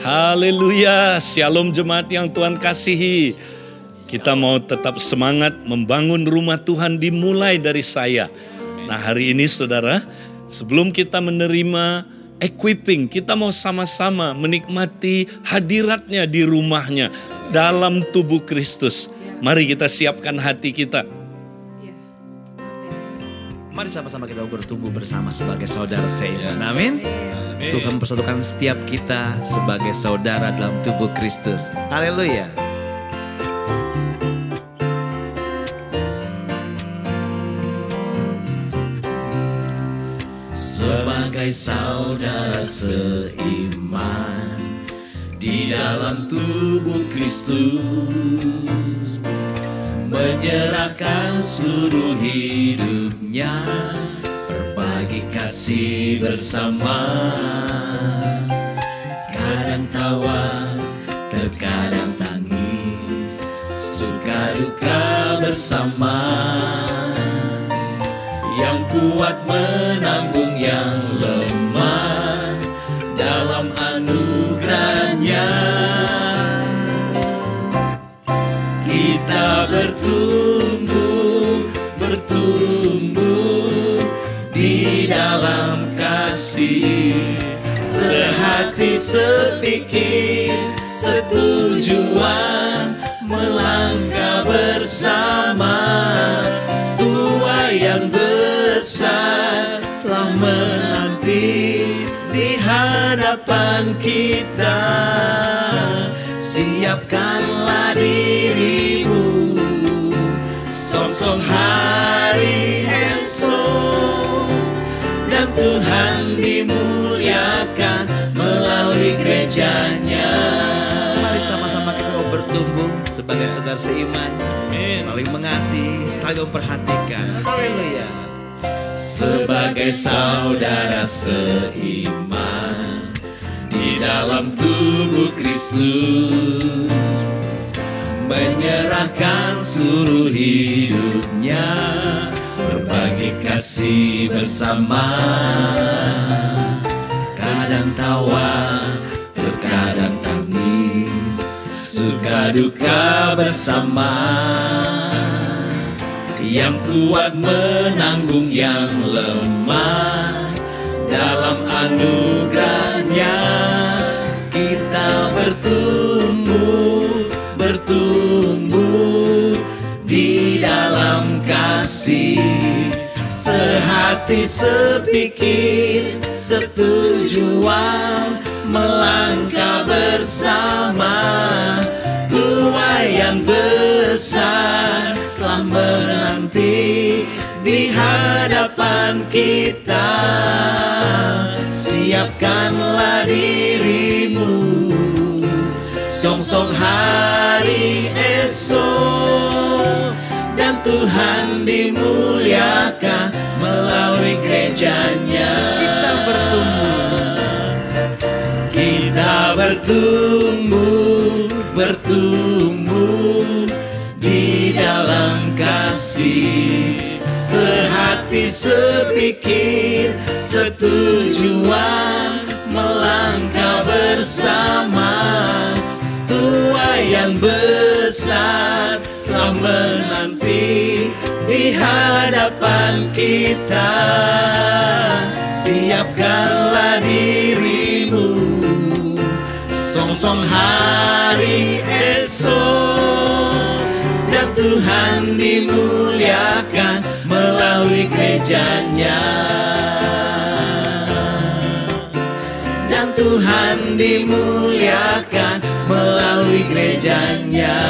Haleluya, shalom jemaat yang Tuhan kasihi. Kita mau tetap semangat membangun rumah Tuhan dimulai dari saya. Nah hari ini saudara, sebelum kita menerima equipping, kita mau sama-sama menikmati hadiratnya di rumahnya dalam tubuh Kristus. Mari kita siapkan hati kita. Mari sama-sama kita bertumbuh bersama sebagai saudara seiman. Amin. Tuhan persatukan setiap kita sebagai saudara dalam tubuh Kristus. Haleluya. Sebagai saudara seiman di dalam tubuh Kristus, menyerahkan seluruh hidupnya, berbagi kasih bersama. Kadang tawa, terkadang tangis, suka duka bersama. Yang kuat menanggung yang lemah dalam anugerahnya. Kita bertumbuh di dalam kasih, sehati sepikir setujuan, melangkah bersama. Tua yang besar telah menanti di hadapan kita. Siapkanlah dirimu, song-song hari esok, dan Tuhan dimuliakan melalui gerejanya. Mari sama-sama kita mau bertumbuh sebagai saudara seiman, saling mengasihi, saling memperhatikan. Haleluya. Sebagai saudara seiman di dalam tubuh Kristus, menyerahkan seluruh hidupnya, berbagi kasih bersama. Kadang tawa, terkadang tangis, suka duka bersama. Yang kuat menanggung yang lemah dalam anugerahnya. Kita bertumbuh di dalam kasih, sehati sepikir setujuan, melangkah bersama. Tua yang besar telah menanti di hadapan kita. Siapkanlah dirimu, song-song hari esok, dan Tuhan dimuliakan melalui gerejanya. Kita bertumbuh di dalam kasih, sehati sepikir setujuan, melangkah bersama. Tua yang besar telah menanti di hadapan kita. Siapkanlah dirimu, song-song hari esok, dan Tuhan dimuliakan melalui gerejanya. Dan Tuhan dimuliakan melalui gerejanya.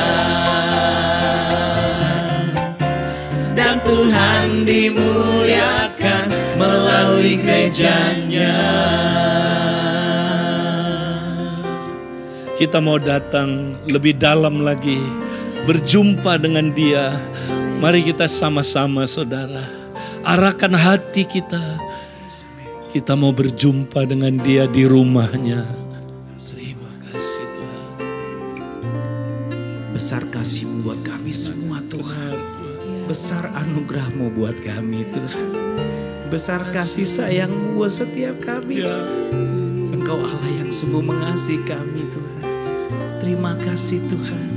Dan Tuhan dimuliakan melalui gerejanya. Kita mau datang lebih dalam lagi, berjumpa dengan Dia. Mari kita sama-sama saudara, arahkan hati kita. Kita mau berjumpa dengan Dia di rumahnya. Terima kasih Tuhan. Besar kasih-Mu buat kami semua Tuhan. Besar anugerah-Mu buat kami Tuhan. Besar kasih sayang-Mu buat setiap kami. Engkau Allah yang sungguh mengasihi kami Tuhan. Terima kasih Tuhan.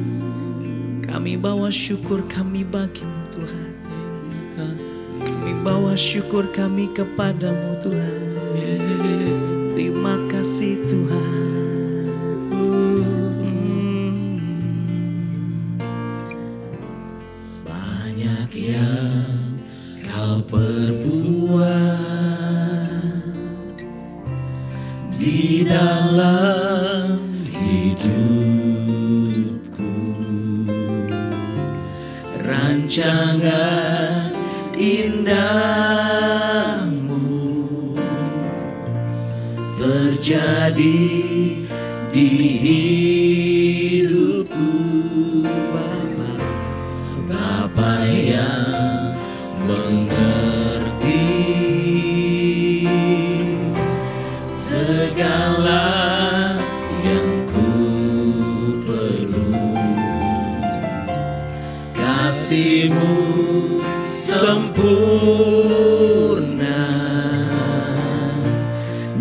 Kami bawa syukur kami bagimu Tuhan. Kami bawa syukur kami kepadamu Tuhan. Terima kasih Tuhan. Banyak yang kau perbuat di dalam hidupku, rancangan indahmu terjadi di hidupku. Bapa yang mengerti segala yang ku perlu, kasih-Mu sempurna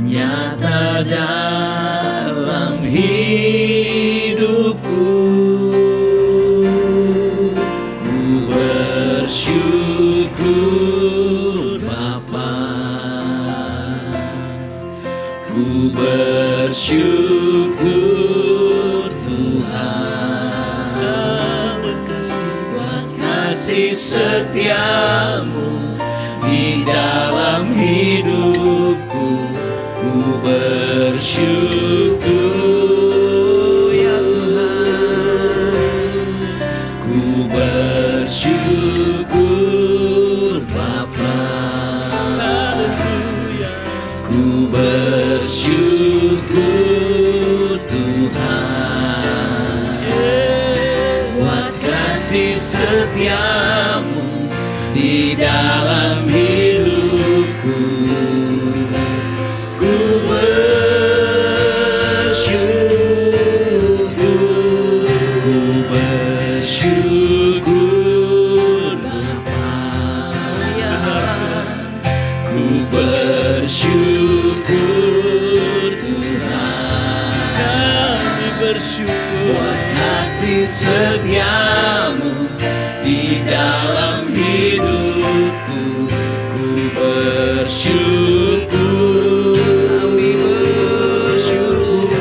nyata dalam hidupku. Ku bersyukur Bapa, ku bersyukur Tuhan, buat kasih setiamu di dalam hidupku. Ku bersyukur ya Tuhan, ku bersyukur Bapa, ku bersyukur Tuhan, buat kasih setiamu di dalam hidupku. Ku bersyukur Bapa, ku bersyukur Tuhan, kami bersyukur buat kasih setiamu di dalam hidupku. Ku bersyukur, kami bersyukur,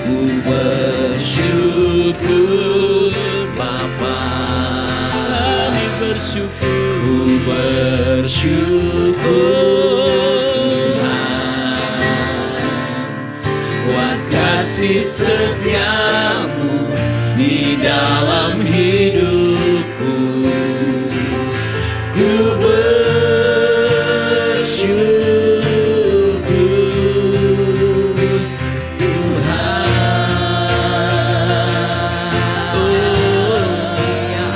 ku bersyukur Bapa, kami bersyukur, ku bersyukur Tuhan, buat kasih setiamu di dalam hidupku. Ku bersyukur Tuhan. Oh ya Allah, ya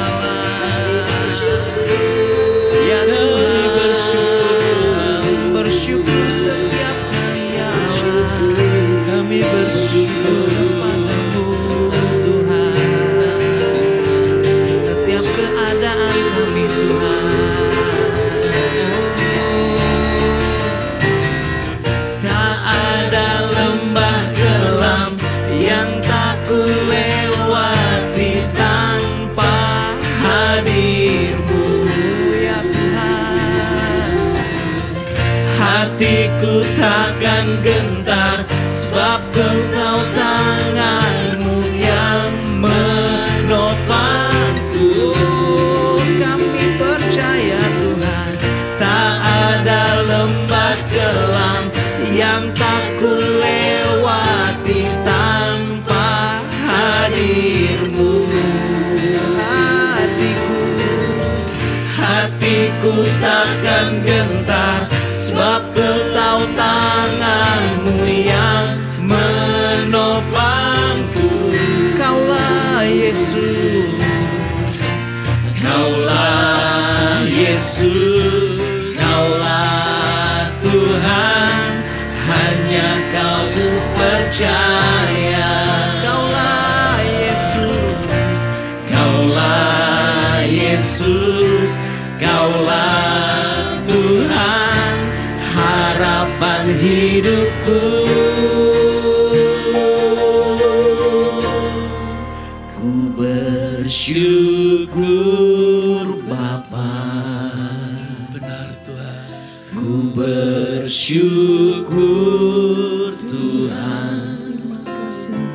kami bersyukur, bersyukur setiap hari ya Allah. Kami bersyukur kepadamu Tuhan, setiap keadaan kami Tuhan. Tak ada lembah kelam yang tak ku lewati tanpa hadir-Mu ya Tuhan. Hatiku takkan gentar sebab Engkau tangan-Mu yang menopangku. Kami percaya Tuhan, tak ada lembah kelam yang tak ku lewati tanpa hadir-Mu. Hatiku takkan gentar sebab Engkau tangan-Mu yang menopangku. Kaulah Yesus, Kaulah Yesus, Kaulah Tuhan, hanya Kau ku percaya. Kaulah Yesus, Kaulah Yesus, Kaulah Tuhan, harapan hidupku. Tuhan. Terima kasih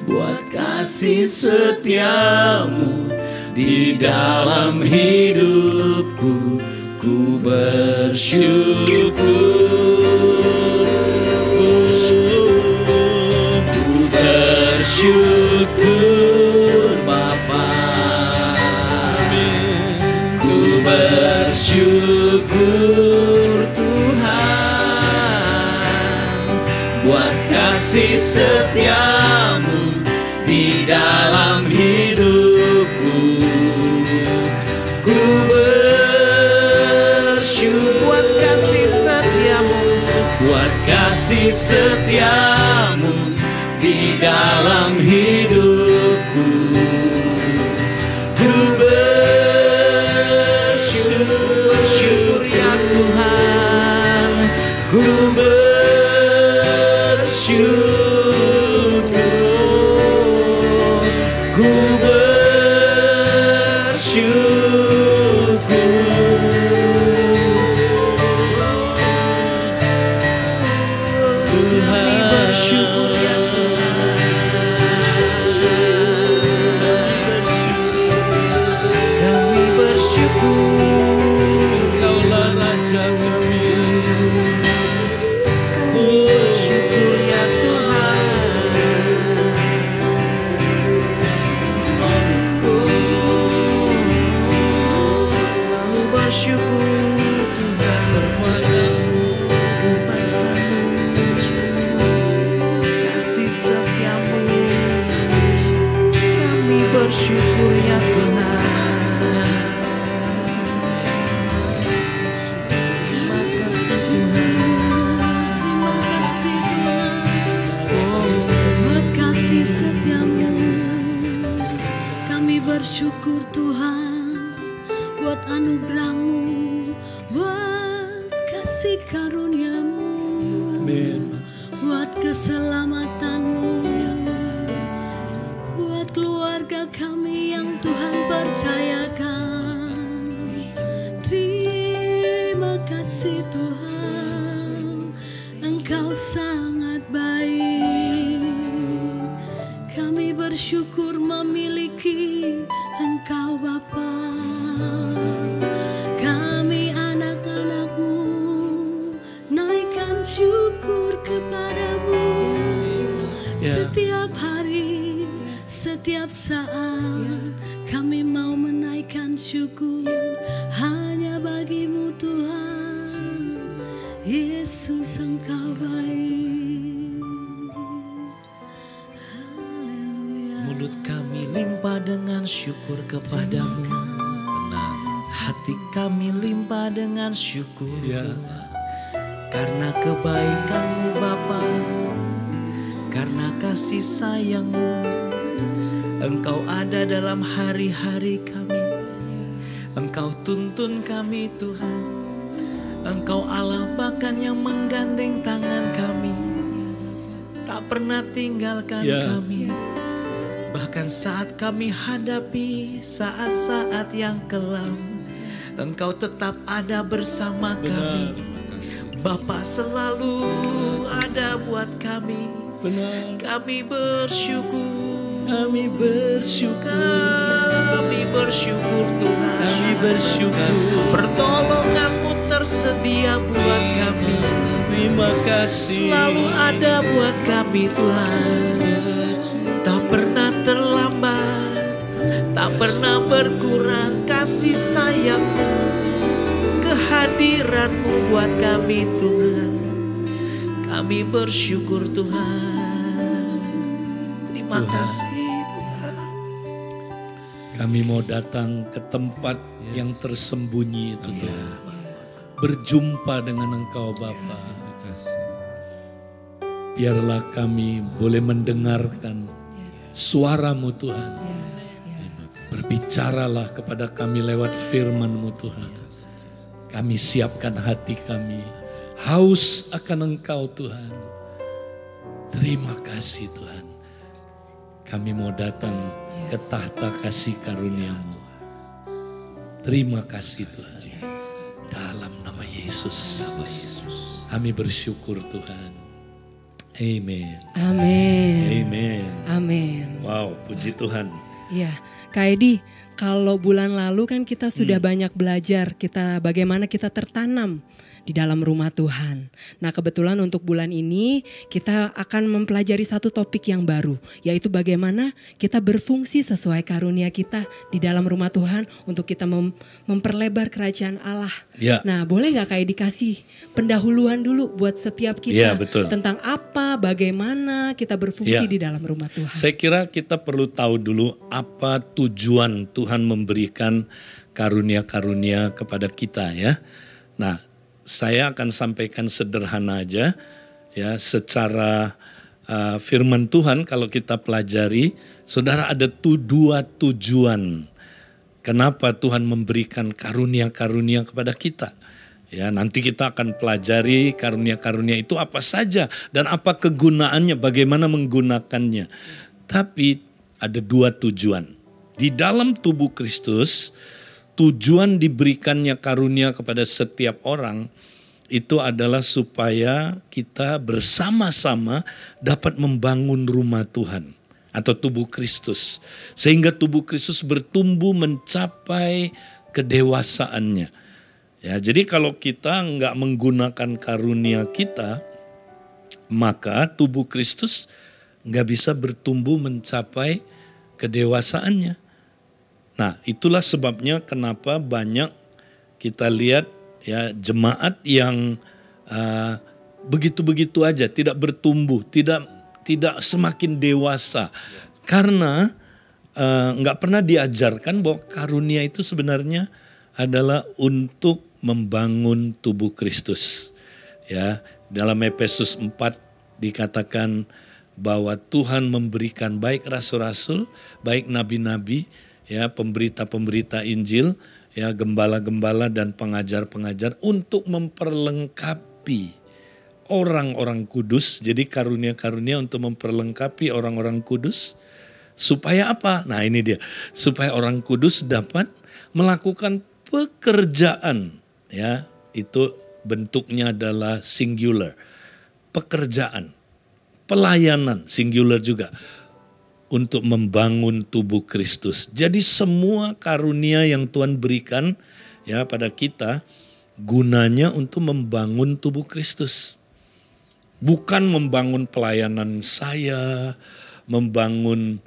buat kasih setiamu di dalam hidupku. Ku bersyukur, ku bersyukur Bapa, ku bersyukur Tuhan buat kasih setiamu di dalam hidupku. Ku buat kasih setiamu, buat kasih setiamu di dalam hidupku. Ku bersyukur ya Tuhan, ku bersyukur, ku bersyukur ya Tuhan. Terima kasih Tuhan. Terima kasih Tuhan buat kasih setiamu. Kami bersyukur Tuhan buat anugerah-Mu, buat kasih karunia-Mu, buat keselamatan-Mu, buat keluarga kami yang Tuhan percayakan. Terima kasih Tuhan, Engkau sangat baik. Kami bersyukur memiliki Engkau Bapa. Kami anak-anak-Mu, naikkan syukur kepadamu setiap hari, setiap saat. Kami mau menaikkan syukur hanya bagi-Mu Tuhan. Yesus Engkau baik. Haleluya. Mulut kami limpah dengan syukur kepadamu. Hati kami limpah dengan syukur. Karena kebaikan-Mu Bapa, karena kasih sayang-Mu, Engkau ada dalam hari-hari kami. Engkau tuntun kami Tuhan. Engkau Allah bahkan yang menggandeng tangan kami, tak pernah tinggalkan kami. Bahkan saat kami hadapi saat-saat yang kelam, Engkau tetap ada bersama kami. Bapa selalu ada buat kami. Kami bersyukur. Kami bersyukur. Kami bersyukur Tuhan. Kami bersyukur. Pertolongan-Mu tersedia buat kami. Terima kasih. Selalu ada buat kami Tuhan. Tak pernah terlambat, tak pernah berkurang kasih sayang-Mu, kehadiran-Mu buat kami Tuhan. Kami bersyukur Tuhan. Terima kasih Tuhan. Kami mau datang ke tempat yang tersembunyi itu Tuhan. Berjumpa dengan Engkau Bapa. Biarlah kami boleh mendengarkan suara-Mu Tuhan. Berbicaralah kepada kami lewat firman-Mu Tuhan. Kami siapkan hati kami, haus akan Engkau Tuhan. Terima kasih Tuhan. Kami mau datang ke tahta kasih karunia-Mu. Terima kasih Tuhan. Dalam nama Yesus, kami bersyukur Tuhan. Amen. Amin. Amen. Amin. Wow, puji Tuhan. Ya, Kak Edi, kalau bulan lalu kan kita sudah banyak belajar bagaimana kita tertanam di dalam rumah Tuhan. Nah, kebetulan untuk bulan ini kita akan mempelajari satu topik yang baru, yaitu bagaimana kita berfungsi sesuai karunia kita di dalam rumah Tuhan untuk kita memperlebar kerajaan Allah. Ya. Nah, boleh gak Kak dikasih pendahuluan dulu buat setiap Ya, kita betul. tentang apa, bagaimana kita berfungsi Ya. di dalam rumah Tuhan. Saya kira kita perlu tahu dulu apa tujuan Tuhan memberikan karunia-karunia kepada kita ya. Nah, saya akan sampaikan sederhana aja ya, secara firman Tuhan kalau kita pelajari, saudara, ada dua tujuan kenapa Tuhan memberikan karunia-karunia kepada kita. Ya, nanti kita akan pelajari karunia-karunia itu apa saja dan apa kegunaannya, bagaimana menggunakannya. Tapi ada dua tujuan. Di dalam tubuh Kristus, tujuan diberikannya karunia kepada setiap orang itu adalah supaya kita bersama-sama dapat membangun rumah Tuhan atau tubuh Kristus. Sehingga tubuh Kristus bertumbuh mencapai kedewasaannya. Ya, jadi kalau kita nggak menggunakan karunia kita, maka tubuh Kristus nggak bisa bertumbuh mencapai kedewasaannya. Nah, itulah sebabnya kenapa banyak kita lihat ya jemaat yang begitu-begitu aja, tidak bertumbuh, tidak semakin dewasa, karena nggak pernah diajarkan bahwa karunia itu sebenarnya adalah untuk membangun tubuh Kristus. Ya, dalam Efesus 4 dikatakan bahwa Tuhan memberikan baik rasul-rasul, baik nabi-nabi, ya, pemberita-pemberita Injil, ya, gembala-gembala dan pengajar-pengajar untuk memperlengkapi orang-orang kudus. Jadi karunia-karunia untuk memperlengkapi orang-orang kudus. Supaya apa? Nah, ini dia. Supaya orang kudus dapat melakukan pekerjaan, ya, itu bentuknya adalah singular. Pekerjaan, pelayanan singular juga. Untuk membangun tubuh Kristus. Jadi semua karunia yang Tuhan berikan ya pada kita gunanya untuk membangun tubuh Kristus. Bukan membangun pelayanan saya, membangun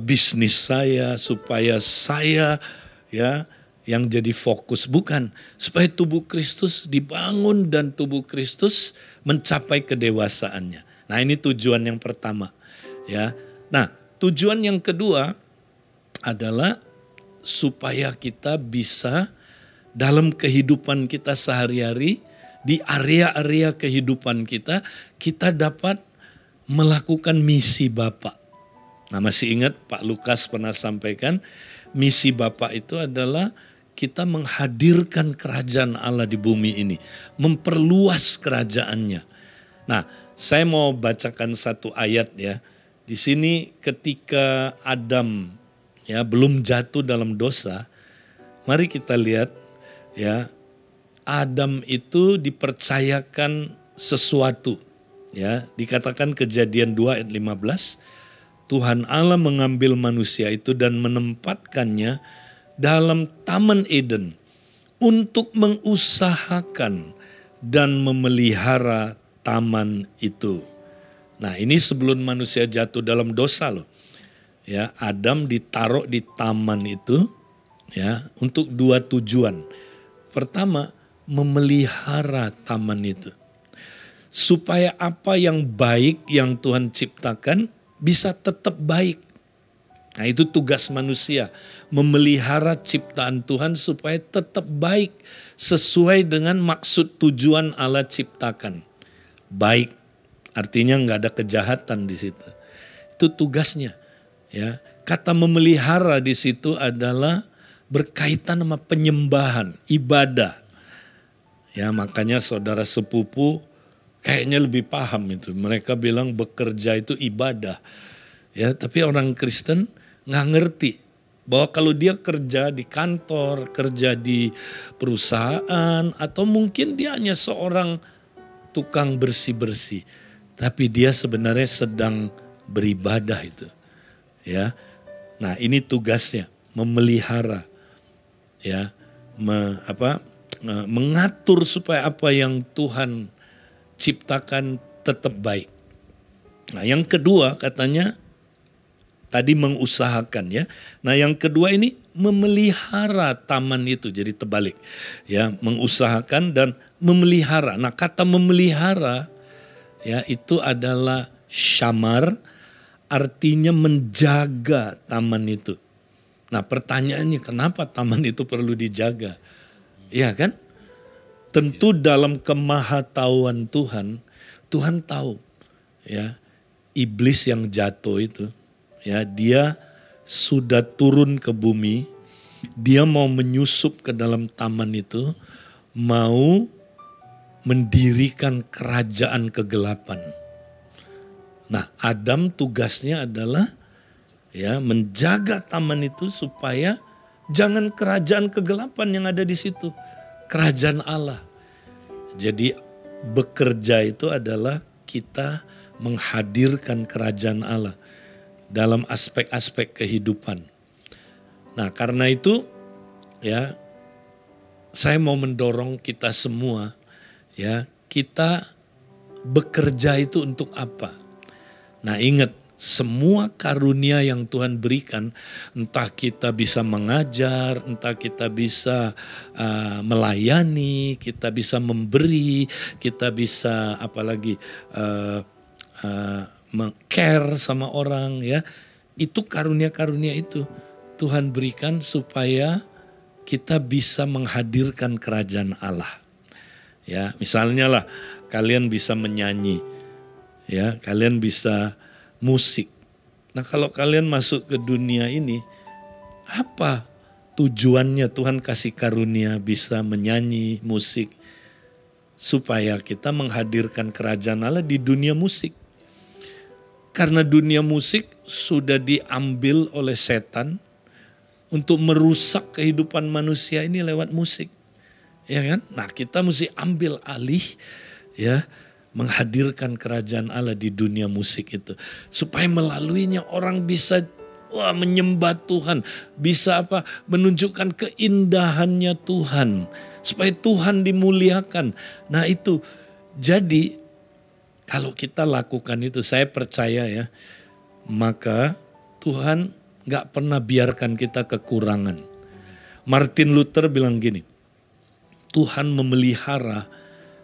bisnis saya supaya saya ya yang jadi fokus, bukan. Supaya tubuh Kristus dibangun dan tubuh Kristus mencapai kedewasaannya. Nah, ini tujuan yang pertama ya. Nah, tujuan yang kedua adalah supaya kita bisa dalam kehidupan kita sehari-hari, di area-area kehidupan kita, kita dapat melakukan misi Bapa. Nah, masih ingat Pak Lukas pernah sampaikan, misi Bapa itu adalah kita menghadirkan kerajaan Allah di bumi ini, memperluas kerajaannya. Nah, saya mau bacakan satu ayat ya. Di sini ketika Adam ya belum jatuh dalam dosa, mari kita lihat ya, Adam itu dipercayakan sesuatu ya, dikatakan Kejadian 2 ayat 15, Tuhan Allah mengambil manusia itu dan menempatkannya dalam Taman Eden untuk mengusahakan dan memelihara taman itu. Nah, ini sebelum manusia jatuh dalam dosa loh. Ya, Adam ditaruh di taman itu ya untuk dua tujuan. Pertama, memelihara taman itu. Supaya apa yang baik yang Tuhan ciptakan bisa tetap baik. Nah, itu tugas manusia, memelihara ciptaan Tuhan supaya tetap baik sesuai dengan maksud tujuan Allah ciptakan. Baik. Artinya nggak ada kejahatan di situ. Itu tugasnya. Ya, kata memelihara di situ adalah berkaitan sama penyembahan, ibadah. Ya, makanya saudara sepupu kayaknya lebih paham itu. Mereka bilang bekerja itu ibadah. Ya, tapi orang Kristen nggak ngerti bahwa kalau dia kerja di kantor, kerja di perusahaan, atau mungkin dia hanya seorang tukang bersih-bersih. tapi dia sebenarnya sedang beribadah itu. Ya. Nah, ini tugasnya memelihara, ya, mengatur supaya apa yang Tuhan ciptakan tetap baik. Nah, yang kedua katanya tadi mengusahakan, ya. Nah, yang kedua ini memelihara taman itu, jadi terbalik. Ya, mengusahakan dan memelihara. Nah, kata memelihara ya itu adalah syamar, artinya menjaga taman itu. Nah, pertanyaannya kenapa taman itu perlu dijaga? Ya kan? Tentu dalam kemahatauan Tuhan, Tuhan tahu ya iblis yang jatuh itu, ya dia sudah turun ke bumi, dia mau menyusup ke dalam taman itu, mau mendirikan kerajaan kegelapan. Nah, Adam tugasnya adalah ya menjaga taman itu supaya jangan kerajaan kegelapan yang ada di situ, kerajaan Allah. Jadi bekerja itu adalah kita menghadirkan kerajaan Allah dalam aspek-aspek kehidupan. Nah, karena itu ya saya mau mendorong kita semua ya, kita bekerja itu untuk apa? Nah, ingat semua karunia yang Tuhan berikan, entah kita bisa mengajar, entah kita bisa melayani, kita bisa memberi, kita bisa apalagi care sama orang, ya. Itu karunia-karunia itu Tuhan berikan supaya kita bisa menghadirkan kerajaan Allah. Ya, misalnya lah kalian bisa menyanyi, ya, kalian bisa musik. Nah, kalau kalian masuk ke dunia ini, apa tujuannya Tuhan kasih karunia bisa menyanyi, musik? Supaya kita menghadirkan kerajaan Allah di dunia musik. Karena dunia musik sudah diambil oleh setan untuk merusak kehidupan manusia ini lewat musik. Ya kan? Nah, kita mesti ambil alih, ya, menghadirkan kerajaan Allah di dunia musik itu. Supaya melaluinya orang bisa menyembah Tuhan. Bisa menunjukkan keindahannya Tuhan. Supaya Tuhan dimuliakan. Nah, itu. Jadi kalau kita lakukan itu, saya percaya ya, maka Tuhan gak pernah biarkan kita kekurangan. Martin Luther bilang gini, Tuhan memelihara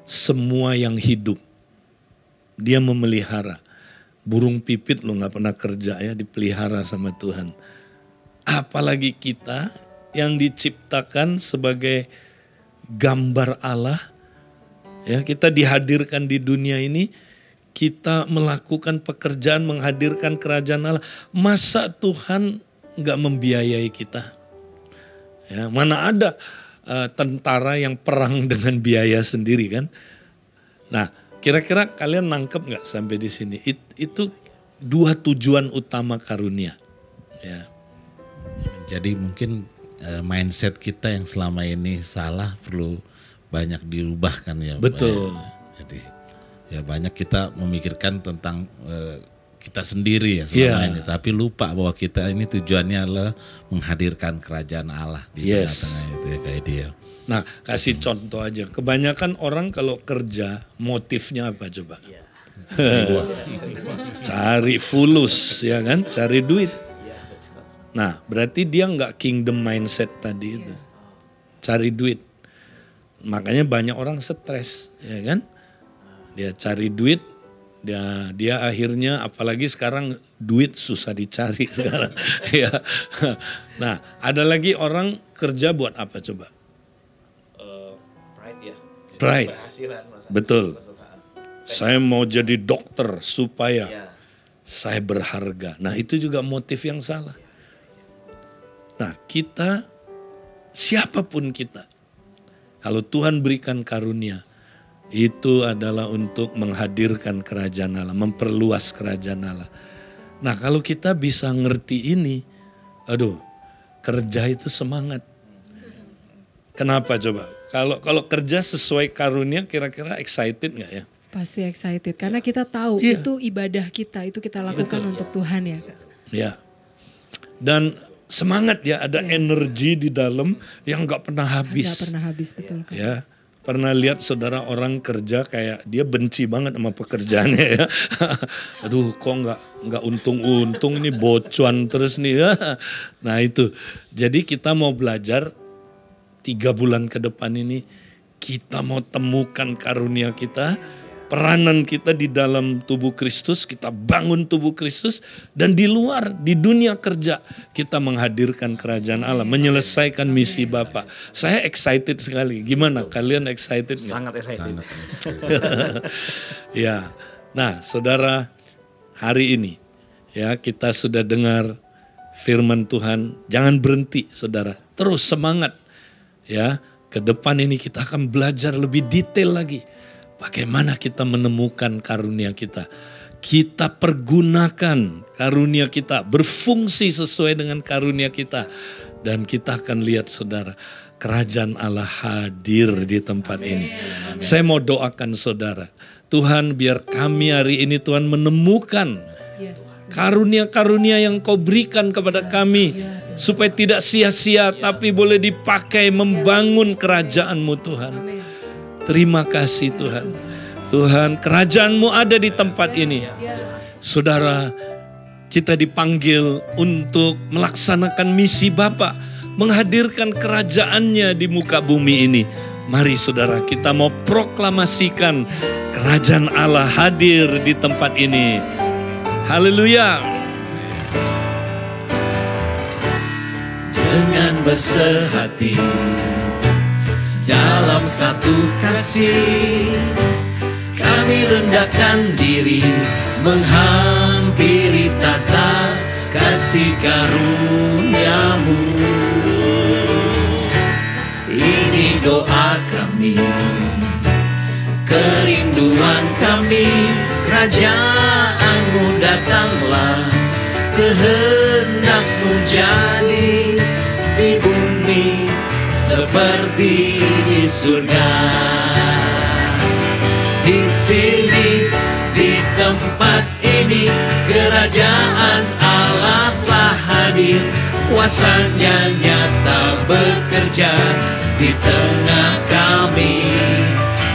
semua yang hidup. Dia memelihara. Burung pipit lo gak pernah kerja ya, dipelihara sama Tuhan. Apalagi kita yang diciptakan sebagai gambar Allah. Ya, kita dihadirkan di dunia ini, kita melakukan pekerjaan menghadirkan kerajaan Allah. Masa Tuhan gak membiayai kita? Ya, mana ada tentara yang perang dengan biaya sendiri kan? Nah, kira-kira kalian nangkep gak sampai di sini? Itu dua tujuan utama karunia. Ya. Jadi mungkin mindset kita yang selama ini salah perlu banyak dirubah kan ya. Betul. Jadi ya banyak kita memikirkan tentang kita sendiri ya selama ini. Tapi lupa bahwa kita ini tujuannya adalah menghadirkan kerajaan Allah di tengah-tengah itu ya, kayak dia. Nah, kasih contoh aja. Kebanyakan orang kalau kerja motifnya apa coba? Cari fulus ya kan, cari duit. Nah, berarti dia nggak kingdom mindset tadi itu. Cari duit. Makanya banyak orang stres, ya kan? Dia cari duit, dia akhirnya apalagi sekarang duit susah dicari sekarang. Ya. Nah, ada lagi orang kerja buat apa coba? Pride ya. Pride. Berhasilan. Betul. Saya mau jadi dokter supaya saya berharga. Nah, itu juga motif yang salah. Nah, kita, siapapun kita, kalau Tuhan berikan karunia, itu adalah untuk menghadirkan kerajaan Allah, memperluas kerajaan Allah. Nah, kalau kita bisa ngerti ini, kerja itu semangat. Kenapa coba? Kalau kerja sesuai karunia, kira-kira excited nggak ya? Pasti excited karena kita tahu itu ibadah kita, itu kita lakukan untuk Tuhan ya Kak. Ya. Dan semangat ya, ada energi di dalam yang gak pernah habis. Gak pernah habis, betul Kak. Ya. Pernah lihat saudara orang kerja kayak dia benci banget sama pekerjaannya ya. Aduh kok nggak untung-untung, ini bocuan terus nih ya. Nah itu, jadi kita mau belajar 3 bulan ke depan ini, kita mau temukan karunia kita, peranan kita di dalam tubuh Kristus, kita bangun tubuh Kristus, dan di luar, di dunia kerja, kita menghadirkan kerajaan Allah, menyelesaikan misi Bapa. Saya excited sekali. Gimana? Kalian excited nggak? Sangat excited. Ya, nah saudara, hari ini ya kita sudah dengar firman Tuhan. Jangan berhenti saudara, terus semangat. Ya, ke depan ini kita akan belajar lebih detail lagi. Bagaimana kita menemukan karunia kita. Kita pergunakan karunia kita, berfungsi sesuai dengan karunia kita. Dan kita akan lihat saudara, kerajaan Allah hadir di tempat ini. Saya mau doakan saudara, Tuhan biar kami hari ini Tuhan menemukan karunia-karunia yang Kau berikan kepada kami. Supaya tidak sia-sia tapi boleh dipakai membangun kerajaan-Mu Tuhan. Terima kasih Tuhan. Tuhan, kerajaan-Mu ada di tempat ini. Saudara, kita dipanggil untuk melaksanakan misi Bapa, menghadirkan kerajaan-Nya di muka bumi ini. Mari saudara, kita mau proklamasikan kerajaan Allah hadir di tempat ini. Haleluya. Dengan bersehati dalam satu kasih, kami rendahkan diri menghampiri tata kasih karunia-Mu. Ini doa kami, kerinduan kami, kerajaan-Mu datanglah, kehendak-Mu jadi di bumi seperti di surga. Di sini, di tempat ini, kerajaan Allah telah hadir. Kuasa-Nya nyata bekerja di tengah kami.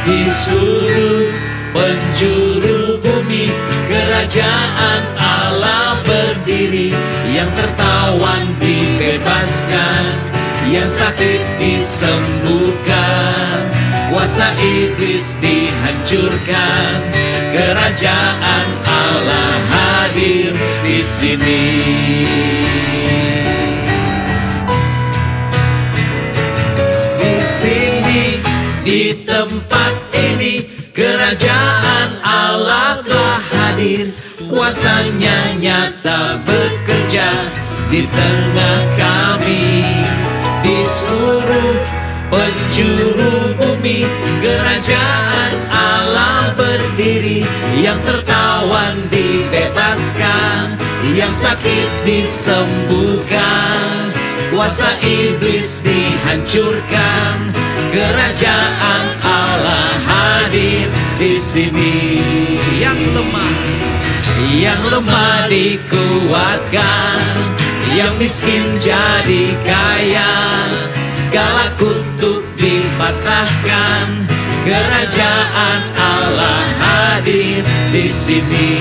Di seluruh penjuru bumi, kerajaan Allah berdiri. Yang tertawan dibebaskan, yang sakit disembuhkan, kuasa iblis dihancurkan, kerajaan Allah hadir di sini. Di sini, di tempat ini, kerajaan Allah telah hadir. Kuasa-Nya nyata bekerja di tengah kami. Di seluruh penjuru bumi, kerajaan Allah berdiri. Yang tertawan dibebaskan, yang sakit disembuhkan, kuasa iblis dihancurkan, kerajaan Allah hadir di sini. Yang lemah dikuatkan, yang miskin jadi kaya, segala kutuk dipatahkan, kerajaan Allah hadir di sini.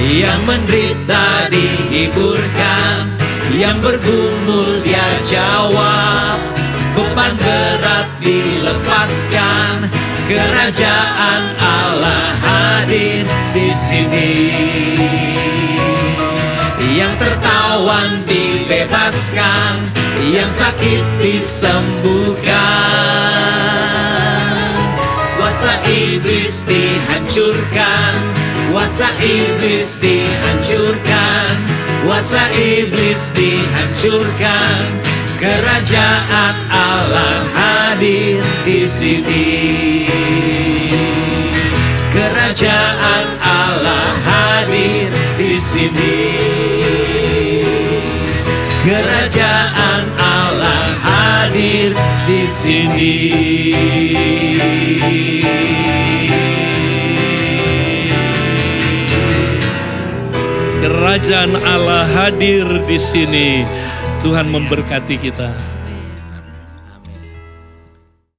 Yang menderita dihiburkan, yang bergumul Dia jawab, beban berat dilepaskan, kerajaan Allah hadir di sini. Yang tertawan dibebaskan, yang sakit disembuhkan, kuasa iblis dihancurkan, kuasa iblis dihancurkan, kuasa iblis dihancurkan, kerajaan Allah hadir di sini. Kerajaan Allah hadir di sini. Kerajaan Allah hadir di sini. kerajaan Allah hadir di sini. Tuhan memberkati kita.